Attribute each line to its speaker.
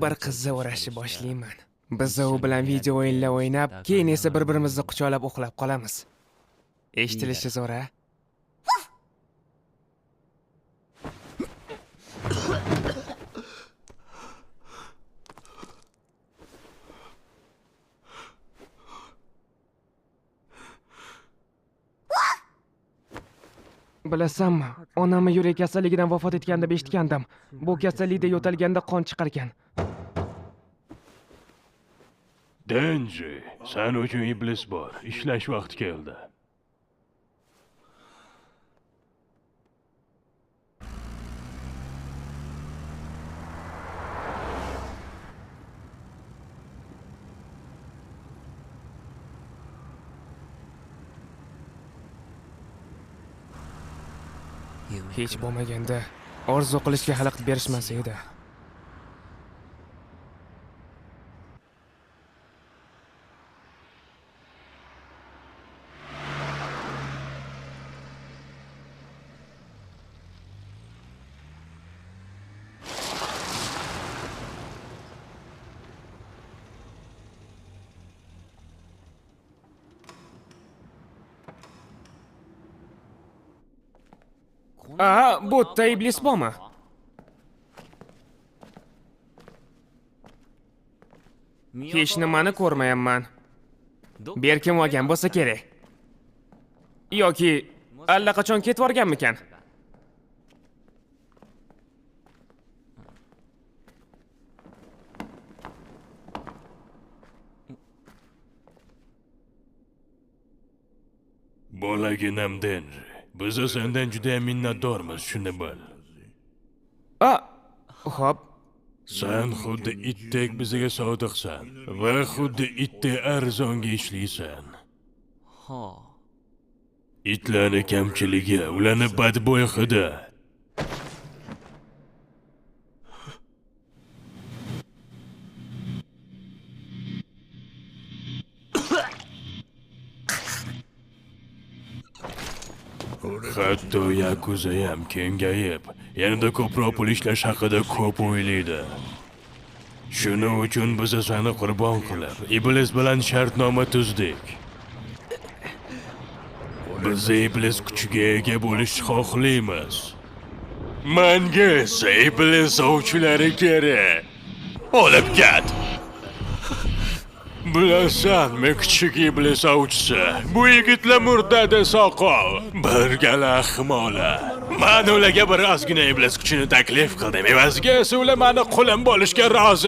Speaker 1: Bir qizni o'rashni boshlayman. Biz u bilan video o'yinlar o'ynab, keyin esa bir-birimizni quchoqlab uxlab qolamiz. Eshitilishi zo'r-a? Bilasanmi, onamni yurak kasalligidan vafot etganini deb eshitgandim. Bu kasallikda yo'talganda qon chiqargan.
Speaker 2: Denji, sen uchun iblis bor. Ishlash vaqti keldi.
Speaker 1: Hech bo'lmaganda orzu qilishga xalaqit berishmas edi. Bu yerda iblis bormi? Hech nimani ko'rmayapman. Berkim olgan bo'lsa kerak. Yoki allaqachon ketib borganmikan?
Speaker 2: Bolaginam Denji. Biz sendan juda minnatdormiz, shuni bil.
Speaker 1: Xo'p.
Speaker 2: Sen xuddi itdek bizga sodiqsan va xuddi itdek arzonga ishlaysan. Itlarning kamchiligi, ularni badbo'y hidi. Hatto Yakuza ham kengayib, yanada ko'proq pul ishlash haqida ko'p o'ylaydi. Shuning uchun biz seni qurbon qilib, iblis bilan shartnoma tuzdik. Biz iblis kuchiga ega bo'lishni xohlaymiz. Menga esa iblis ovchilari kerak. Olib ket. Bilasanmi, kichik iblis ovchisi, bu yigitlar murdada soqov, birgala ahmola. Men ularga bir ozgina iblis kuchini taklif qildim, evaziga esa ular meni qulim bo'lishga rozi.